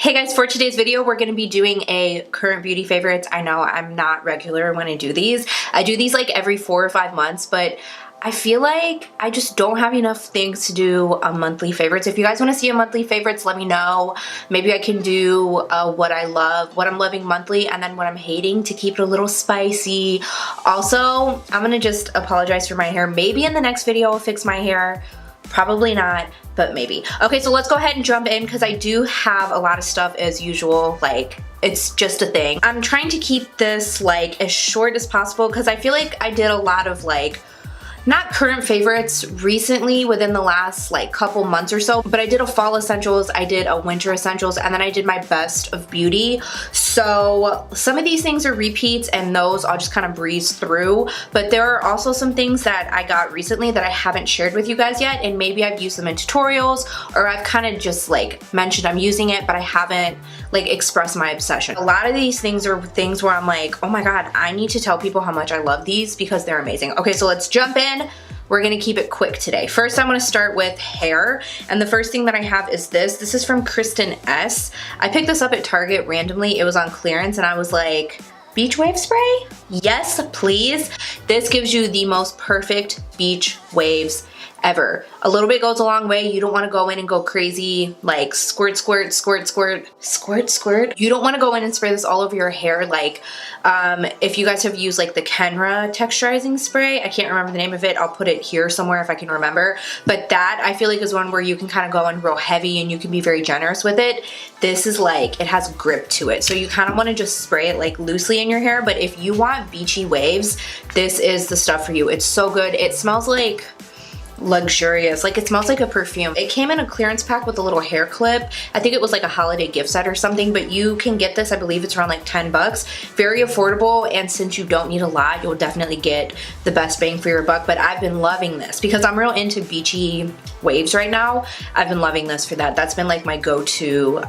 Hey guys, for today's video, we're going to be doing a current beauty favorites. I know I'm not regular when I do these. I do these like every 4 or 5 months, but I feel like I just don't have enough things to do a monthly favorites. If you guys want to see a monthly favorites, let me know. Maybe I can do what I love, what I'm loving monthly, and then what I'm hating to keep it a little spicy. Also, I'm going to just apologize for my hair. Maybe in the next video I'll fix my hair. Probably not, but maybe. Okay, so let's go ahead and jump in because I do have a lot of stuff as usual. Like, it's just a thing. I'm trying to keep this like as short as possible because I feel like I did a lot of like not current favorites recently within the last like couple months or so, but I did a fall essentials, I did a winter essentials, and then I did my best of beauty. So some of these things are repeats and those I'll just kind of breeze through, but there are also some things that I got recently that I haven't shared with you guys yet, and maybe I've used them in tutorials or I've kind of just like mentioned I'm using it, but I haven't like expressed my obsession. A lot of these things are things where I'm like, oh my god, I need to tell people how much I love these because they're amazing. Okay, so let's jump in. We're gonna keep it quick today. First, I'm gonna start with hair, and the first thing that I have is this. This is from Kristin S. I picked this up at Target randomly. It was on clearance, and I was like, beach wave spray? Yes, please. This gives you the most perfect beach waves ever. A little bit goes a long way. You don't want to go in and go crazy like squirt, squirt, squirt, squirt, squirt, squirt. You don't want to go in and spray this all over your hair. Like if you guys have used like the Kenra texturizing spray, I can't remember the name of it. I'll put it here somewhere if I can remember. But that I feel like is one where you can kind of go in real heavy and you can be very generous with it. This is like, it has grip to it. So you kind of want to just spray it like loosely in your hair. But if you want beachy waves, this is the stuff for you. It's so good. It smells like luxurious, like it smells like a perfume. It came in a clearance pack with a little hair clip. I think it was like a holiday gift set or something, but you can get this, I believe it's around like 10 bucks. Very affordable, and since you don't need a lot, you'll definitely get the best bang for your buck. But I've been loving this because I'm real into beachy waves right now. I've been loving this for that. That's been like my go-to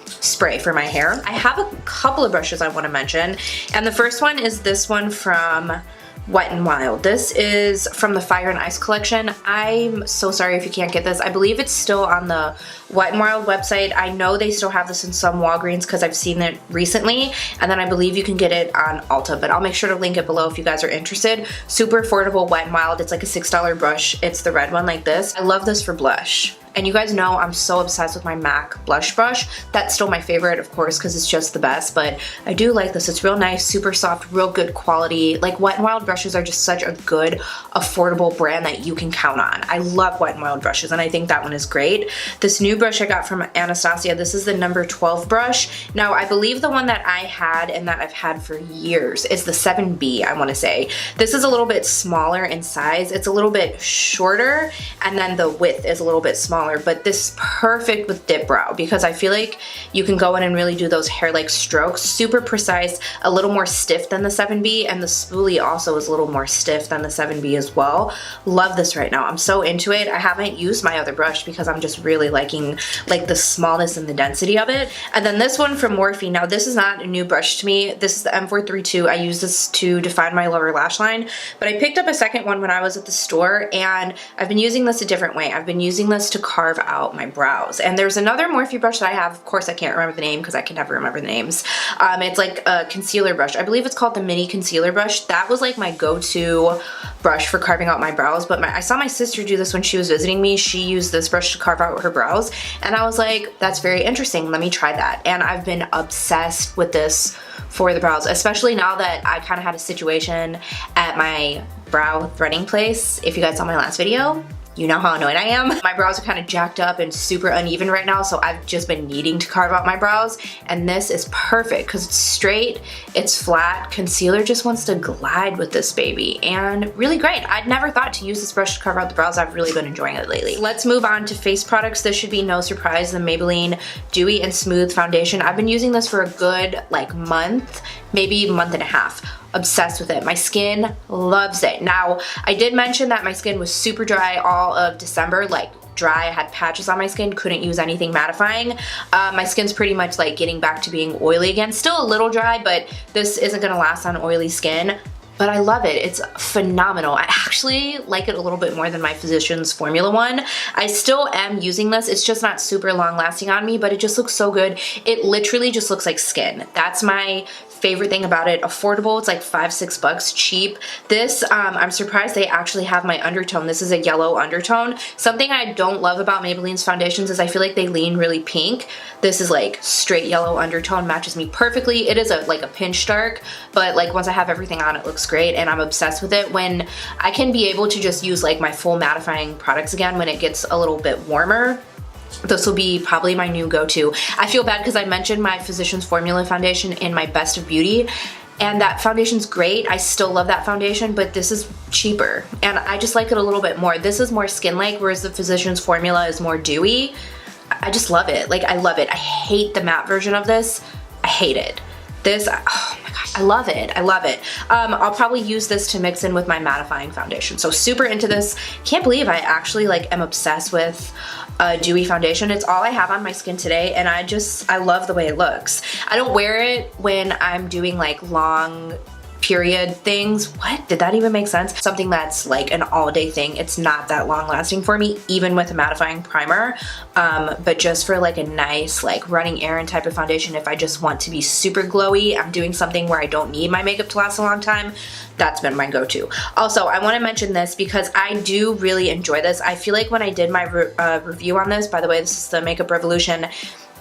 spray for my hair. I have a couple of brushes I want to mention, and the first one is this one from Wet n Wild. This is from the Fire and Ice collection. I'm so sorry if you can't get this. I believe it's still on the Wet n Wild website. I know they still have this in some Walgreens because I've seen it recently, and then I believe you can get it on Ulta, but I'll make sure to link it below if you guys are interested. Super affordable Wet n Wild. It's like a $6 brush. It's the red one like this. I love this for blush. And you guys know I'm so obsessed with my MAC blush brush. That's still my favorite, of course, because it's just the best, but I do like this. It's real nice, super soft, real good quality. Like, Wet n Wild brushes are just such a good, affordable brand that you can count on. I love Wet n Wild brushes, and I think that one is great. This new brush I got from Anastasia, this is the number 12 brush. Now, I believe the one that I had and that I've had for years is the 7B, I want to say. This is a little bit smaller in size. It's a little bit shorter, and then the width is a little bit smaller. But this is perfect with dip brow because I feel like you can go in and really do those hair-like strokes. Super precise, a little more stiff than the 7B, and the spoolie also is a little more stiff than the 7B as well. Love this right now. I'm so into it. I haven't used my other brush because I'm just really liking like the smallness and the density of it. And then this one from Morphe. Now, this is not a new brush to me. This is the M432. I use this to define my lower lash line, but I picked up a second one when I was at the store, and I've been using this a different way. I've been using this to carve out my brows. And there's another Morphe brush that I have. Of course, I can't remember the name because I can never remember the names. It's like a concealer brush. I believe it's called the mini concealer brush. That was like my go-to brush for carving out my brows, but I saw my sister do this when she was visiting me. She used this brush to carve out her brows, and I was like, that's very interesting. Let me try that. And I've been obsessed with this for the brows, especially now that I kind of had a situation at my brow threading place. If you guys saw my last video, you know how annoyed I am. My brows are kind of jacked up and super uneven right now, so I've just been needing to carve out my brows, and this is perfect because it's straight, it's flat. Concealer just wants to glide with this baby, and really great. I'd never thought to use this brush to carve out the brows. I've really been enjoying it lately. Let's move on to face products. This should be no surprise, the Maybelline Dewy and Smooth Foundation. I've been using this for a good like month, maybe month and a half. Obsessed with it. My skin loves it. Now, I did mention that my skin was super dry all of December, like dry. I had patches on my skin, couldn't use anything mattifying. My skin's pretty much like getting back to being oily again. Still a little dry, but this isn't gonna last on oily skin. but I love it. It's phenomenal. I actually like it a little bit more than my Physicians Formula one. I still am using this. It's just not super long lasting on me, but it just looks so good. It literally just looks like skin. That's my favorite thing about it. Affordable. It's like $5-6, cheap. This, I'm surprised they actually have my undertone. This is a yellow undertone. Something I don't love about Maybelline's foundations is I feel like they lean really pink. This is like straight yellow undertone, matches me perfectly. It is like a pinch dark, but like once I have everything on, it looks great, and I'm obsessed with it. When I can be able to just use like my full mattifying products again when it gets a little bit warmer, this will be probably my new go-to. I feel bad because I mentioned my Physicians Formula foundation in my Best of Beauty, and that foundation's great. I still love that foundation, but this is cheaper, and I just like it a little bit more. This is more skin-like, whereas the Physicians Formula is more dewy. I just love it. Like, I love it. I hate the matte version of this. I hate it. This, oh my gosh, I love it. I love it. I'll probably use this to mix in with my mattifying foundation. So super into this. Can't believe I actually like am obsessed with a dewy foundation. It's all I have on my skin today, and I love the way it looks. I don't wear it when I'm doing like long period things. What? Did that even make sense? Something that's like an all-day thing. It's not that long lasting for me, even with a mattifying primer. But just for like a nice like running errand type of foundation, if I just want to be super glowy, I'm doing something where I don't need my makeup to last a long time, that's been my go-to. Also, I want to mention this because I do really enjoy this. I feel like when I did my review on this, by the way, this is the Makeup Revolution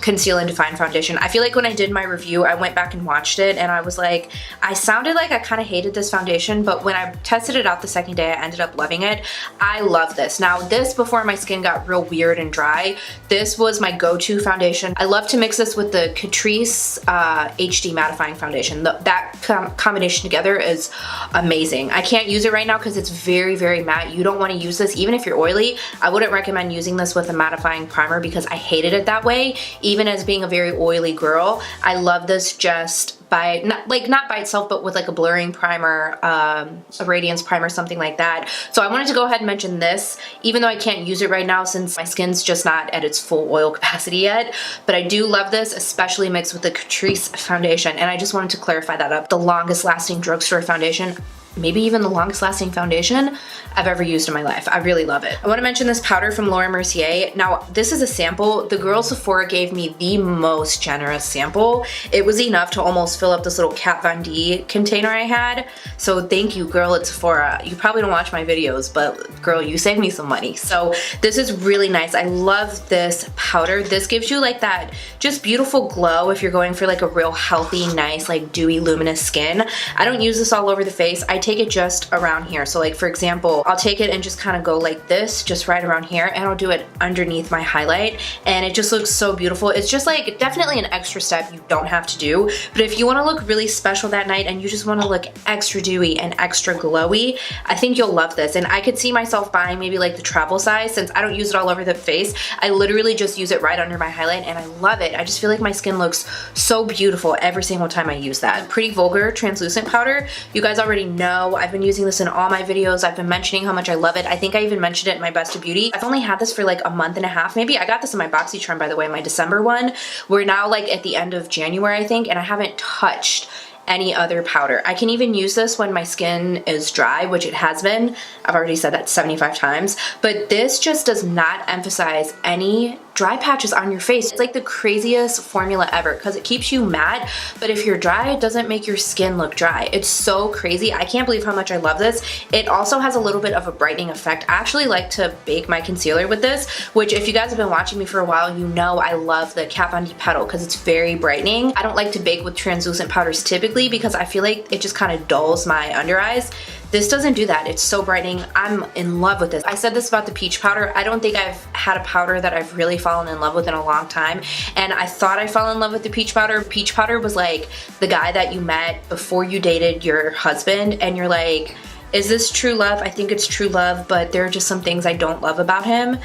Conceal and Define foundation. I feel like when I did my review, I went back and watched it, and I was like, I sounded like I kind of hated this foundation, but when I tested it out the second day, I ended up loving it. I love this. Now, this, before my skin got real weird and dry, this was my go-to foundation. I love to mix this with the Catrice HD mattifying foundation. That combination together is amazing. I can't use it right now because it's very, very matte. You don't want to use this even if you're oily. I wouldn't recommend using this with a mattifying primer because I hated it that way. Even as being a very oily girl, I love this just by, not by itself, but with like a blurring primer, a radiance primer, something like that. So I wanted to go ahead and mention this, even though I can't use it right now since my skin's just not at its full oil capacity yet. But I do love this, especially mixed with the Catrice foundation. And I just wanted to clarify that up. The longest lasting drugstore foundation, maybe even the longest lasting foundation I've ever used in my life. I really love it. I want to mention this powder from Laura Mercier. Now, this is a sample. The girl Sephora gave me the most generous sample. It was enough to almost fill up this little Kat Von D container I had. So thank you, girl at Sephora. You probably don't watch my videos, but girl, you saved me some money. So this is really nice. I love this powder. This gives you like that just beautiful glow if you're going for like a real healthy, nice, like dewy, luminous skin. I don't use this all over the face. I take it just around here. So like, for example, I'll take it and just kind of go like this, just right around here, and I'll do it underneath my highlight, and it just looks so beautiful. It's just like definitely an extra step you don't have to do, but if you want to look really special that night and you just want to look extra dewy and extra glowy, I think you'll love this. And I could see myself buying maybe like the travel size, since I don't use it all over the face. I literally just use it right under my highlight, and I love it. I just feel like my skin looks so beautiful every single time I use that. Pretty Vulgar translucent powder. You guys already know I've been using this in all my videos. I've been mentioning how much I love it. I think I even mentioned it in my Best of Beauty. I've only had this for like a month and a half maybe. I got this in my BoxyCharm, by the way, my December one. We're now like at the end of January, I think, and I haven't touched any other powder. I can even use this when my skin is dry, which it has been. I've already said that 75 times, but this just does not emphasize any dry patches on your face. It's like the craziest formula ever because it keeps you matte, but if you're dry, it doesn't make your skin look dry. It's so crazy. I can't believe how much I love this. It also has a little bit of a brightening effect. I actually like to bake my concealer with this, which if you guys have been watching me for a while, you know I love the Kat Von D Petal because it's very brightening. I don't like to bake with translucent powders typically because I feel like it just kind of dulls my under eyes. This doesn't do that. It's so brightening. I'm in love with this. I said this about the peach powder. I don't think I've had a powder that I've really fallen in love with in a long time. And I thought I fell in love with the peach powder. Peach powder was like the guy that you met before you dated your husband, and you're like, is this true love? I think it's true love, but there are just some things I don't love about him.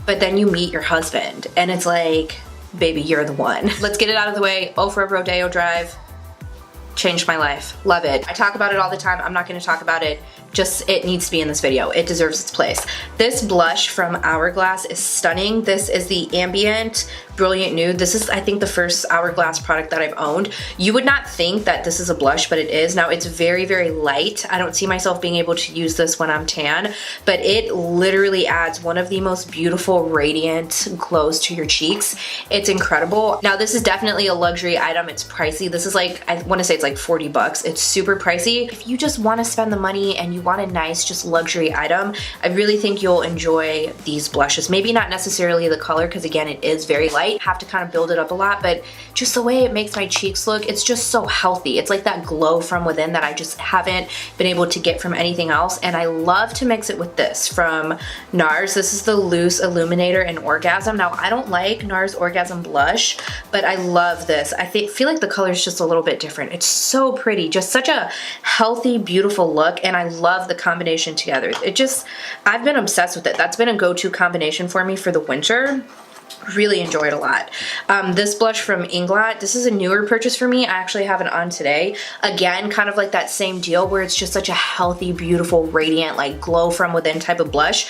But then you meet your husband and it's like, baby, you're the one. Let's get it out of the way. Ofra Rodeo Drive. Changed my life. Love it. I talk about it all the time. I'm not going to talk about it just, it needs to be in this video. It deserves its place. This blush from Hourglass is stunning. This is the Ambient Brilliant Nude. This is, I think, the first Hourglass product that I've owned. You would not think that this is a blush, but it is. Now, it's very, very light. I don't see myself being able to use this when I'm tan, but it literally adds one of the most beautiful, radiant glows to your cheeks. It's incredible. Now, this is definitely a luxury item. It's pricey. This is like, I want to say it's like 40 bucks. It's super pricey. If you just want to spend the money and you want a nice, just luxury item, I really think you'll enjoy these blushes. Maybe not necessarily the color, because again, it is very light. Have to kind of build it up a lot, but just the way it makes my cheeks look, it's just so healthy. It's like that glow from within that I just haven't been able to get from anything else. And I love to mix it with this from Nars. This is the Loose Illuminator in Orgasm. Now, I don't like Nars Orgasm blush, but I love this. I feel like the color is just a little bit different. It's so pretty, just such a healthy, beautiful look, and I love the combination together. I've been obsessed with it. That's been a go-to combination for me for the winter. Really enjoy it a lot. This blush from Inglot, this is a newer purchase for me. I actually have it on today. Again, kind of like that same deal where it's just such a healthy, beautiful, radiant, like glow from within type of blush.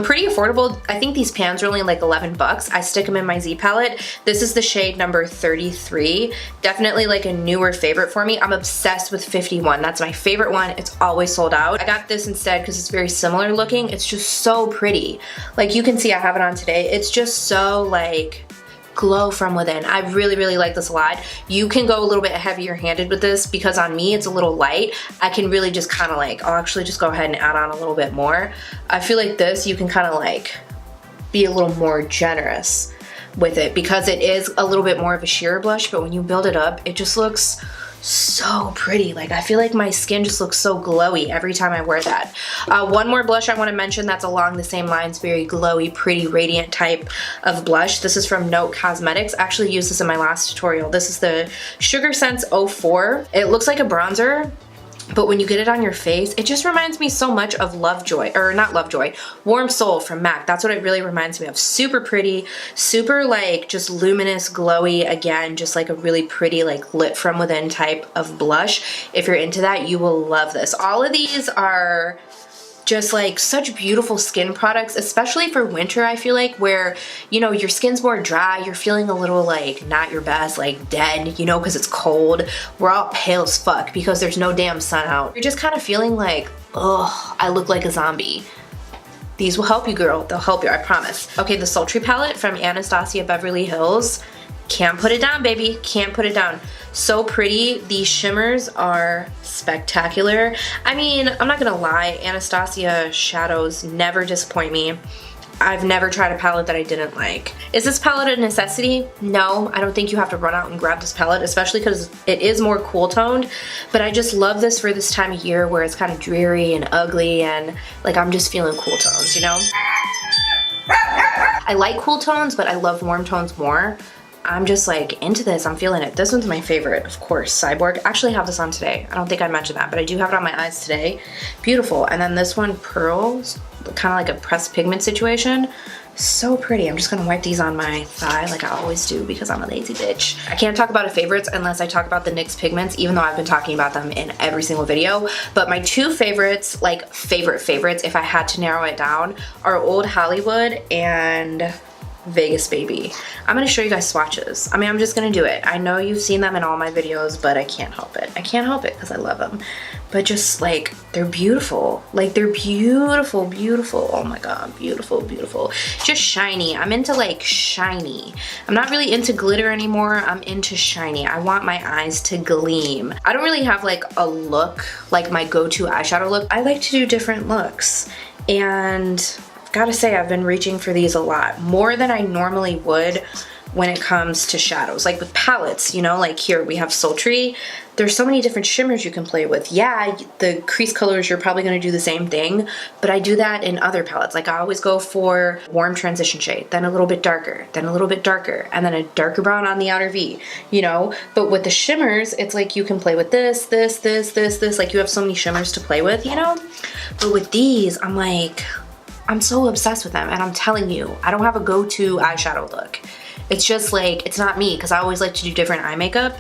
Pretty affordable. I think these pans are only like 11 bucks. I stick them in my Z palette. This is the shade number 33. Definitely like a newer favorite for me. I'm obsessed with 51. That's my favorite one. It's always sold out. I got this instead because it's very similar looking. It's just so pretty. Like you can see I have it on today. It's just so like glow from within. I really, really like this a lot. You can go a little bit heavier handed with this because on me it's a little light. I can really just kind of like, I'll actually just go ahead and add on a little bit more. I feel like this, you can kind of like be a little more generous with it because it is a little bit more of a sheer blush, but when you build it up, it just looks so pretty. Like I feel like my skin just looks so glowy every time I wear that. One more blush I want to mention that's along the same lines, very glowy, pretty, radiant type of blush. This is from Note Cosmetics. I actually used this in my last tutorial. This is the Sugar Sense 04. It looks like a bronzer, but when you get it on your face, it just reminds me so much of Lovejoy, or not Lovejoy, Warm Soul from MAC. That's what it really reminds me of. Super pretty, super like just luminous, glowy. Again, just like a really pretty like lit from within type of blush. If you're into that, you will love this. All of these are just like such beautiful skin products, especially for winter, I feel like, where, you know, your skin's more dry, you're feeling a little like not your best, like dead, you know, because it's cold. We're all pale as fuck because there's no damn sun out. You're just kind of feeling like, oh, I look like a zombie. These will help you, girl. They'll help you, I promise. Okay, the Sultry Palette from Anastasia Beverly Hills. Can't put it down, baby. Can't put it down. So pretty. These shimmers are spectacular. I mean, I'm not gonna lie, Anastasia shadows never disappoint me. I've never tried a palette that I didn't like. Is this palette a necessity? No, I don't think you have to run out and grab this palette, especially because it is more cool toned, but I just love this for this time of year where it's kind of dreary and ugly and like I'm just feeling cool tones, you know? I like cool tones, but I love warm tones more. I'm just like into this, I'm feeling it. This one's my favorite, of course, Cyborg. I actually have this on today. I don't think I mentioned that, but I do have it on my eyes today. Beautiful. And then this one, Pearls, kind of like a pressed pigment situation. So pretty. I'm just gonna wipe these on my thigh like I always do because I'm a lazy bitch. I can't talk about a favorites unless I talk about the NYX pigments, even though I've been talking about them in every single video. But my two favorites, like favorites, if I had to narrow it down, are Old Hollywood and Vegas Baby. I'm gonna show you guys swatches. I mean, I'm just gonna do it. I know you've seen them in all my videos, but I can't help it. I can't help it because I love them. But just like, they're beautiful. Like they're beautiful, beautiful. Oh my God, beautiful, beautiful. Just shiny. I'm into like shiny. I'm not really into glitter anymore. I'm into shiny. I want my eyes to gleam. I don't really have like a look, like my go-to eyeshadow look. I like to do different looks. And gotta say, I've been reaching for these a lot, more than I normally would when it comes to shadows. Like with palettes, you know, like here we have Sultry. There's so many different shimmers you can play with. Yeah, the crease colors, you're probably gonna do the same thing, but I do that in other palettes. Like I always go for warm transition shade, then a little bit darker, then a little bit darker, and then a darker brown on the outer V, you know? But with the shimmers, it's like you can play with this, like you have so many shimmers to play with, you know? But with these, I'm like, I'm so obsessed with them, and I'm telling you, I don't have a go-to eyeshadow look. It's just like, it's not me, because I always like to do different eye makeup,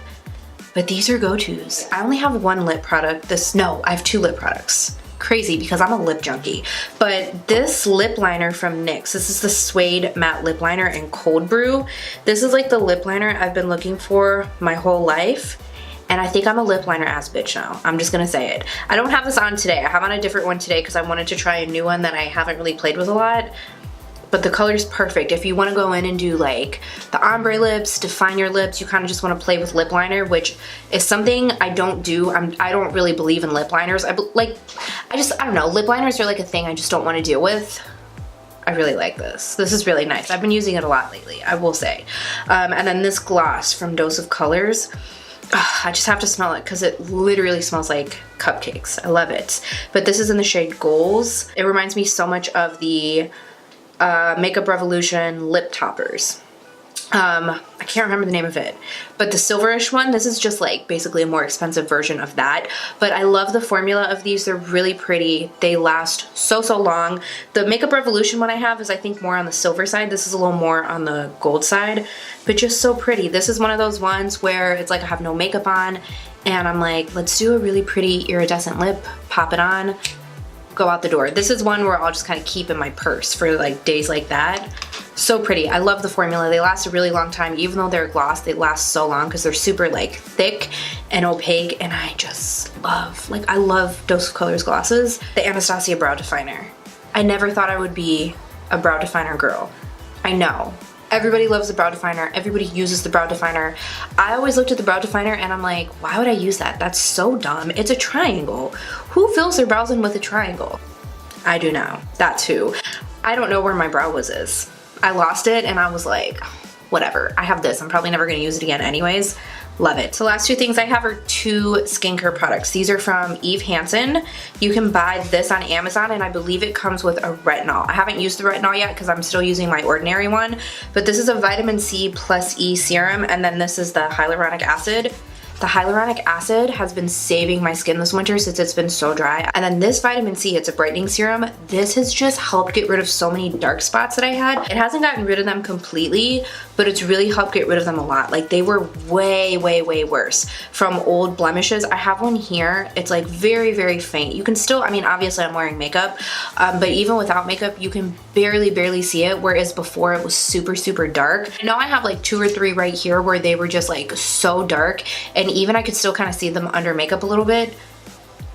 but these are go-tos. I only have one lip product. I have two lip products. crazy because I'm a lip junkie. But this lip liner from NYX, this is the Suede Matte Lip Liner in Cold Brew. This is like the lip liner I've been looking for my whole life. And I think I'm a lip liner ass bitch now. I'm just gonna say it. I don't have this on today. I have on a different one today because I wanted to try a new one that I haven't really played with a lot. But the color's perfect. If you want to go in and do like the ombre lips, define your lips, you kind of just want to play with lip liner, which is something I don't do. I don't really believe in lip liners. I don't know. Lip liners are like a thing I just don't want to deal with. I really like this. This is really nice. I've been using it a lot lately, I will say. And then this gloss from Dose of Colors. I just have to smell it because it literally smells like cupcakes. I love it. But this is in the shade Goalz. It reminds me so much of the Makeup Revolution lip toppers. I can't remember the name of it, but the silverish one, this is just like basically a more expensive version of that. But I love the formula of these. They're really pretty. They last so long. The Makeup Revolution one I have is I think more on the silver side. This is a little more on the gold side, but just so pretty. This is one of those ones where it's like I have no makeup on and I'm like, let's do a really pretty iridescent lip, pop it on, go out the door. This is one where I'll just kind of keep in my purse for like days like that. So pretty. I love the formula. They last a really long time. Even though they're a gloss, they last so long because they're super like thick and opaque, and I just love, like I love Dose of Colors glosses. The Anastasia Brow Definer. I never thought I would be a brow definer girl. I know. Everybody loves the brow definer. Everybody uses the brow definer. I always looked at the brow definer and I'm like, why would I use that? That's so dumb. It's a triangle. Who fills their brows in with a triangle? I do now. That's who. I don't know where my brow wiz is. I lost it and I was like, whatever. I have this. I'm probably never going to use it again anyways. Love it. So the last two things I have are two skincare products. These are from Hansen. You can buy this on Amazon and I believe it comes with a retinol. I haven't used the retinol yet because I'm still using my ordinary one, but this is a vitamin C plus E serum, and then this is the hyaluronic acid. The hyaluronic acid has been saving my skin this winter since it's been so dry. And then this vitamin C, it's a brightening serum. This has just helped get rid of so many dark spots that I had. It hasn't gotten rid of them completely, but it's really helped get rid of them a lot. Like they were way worse from old blemishes. I have one here. It's like very faint. You can still, I mean, obviously I'm wearing makeup, but even without makeup, you can barely see it. Whereas before it was super dark. I know I have like 2 or 3 right here where they were just like so dark, and even I could still kind of see them under makeup a little bit.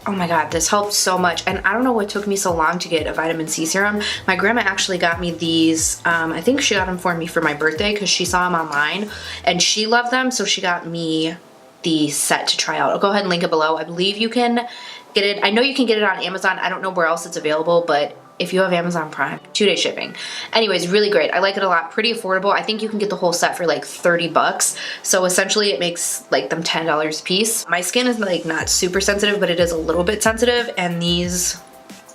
Oh my god, this helped so much. And I don't know what took me so long to get a vitamin C serum. My grandma actually got me these, I think she got them for me for my birthday because she saw them online and she loved them, so she got me the set to try out. I'll go ahead and link it below. I believe you can get it, I know you can get it on Amazon. I don't know where else it's available, but if you have Amazon Prime, 2-day shipping. Anyways, really great. I like it a lot. Pretty affordable. I think you can get the whole set for like 30 bucks. So essentially it makes like them $10 a piece. My skin is like not super sensitive, but it is a little bit sensitive, and these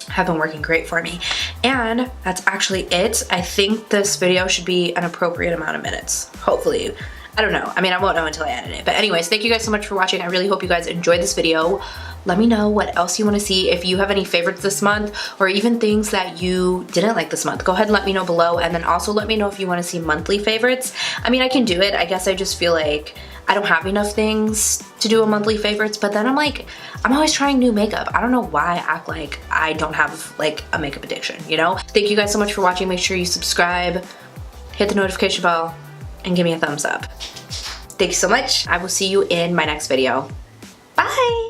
have been working great for me. And that's actually it. I think this video should be an appropriate amount of minutes, hopefully. I don't know. I mean, I won't know until I edit it. But anyways, thank you guys so much for watching. I really hope you guys enjoyed this video. Let me know what else you want to see. If you have any favorites this month, or even things that you didn't like this month, go ahead and let me know below. And then also let me know if you want to see monthly favorites. I mean, I can do it. I guess I just feel like I don't have enough things to do a monthly favorites, but then I'm like, I'm always trying new makeup. I don't know why I act like I don't have like a makeup addiction, you know? Thank you guys so much for watching. Make sure you subscribe, hit the notification bell, and give me a thumbs up. Thank you so much. I will see you in my next video. Bye!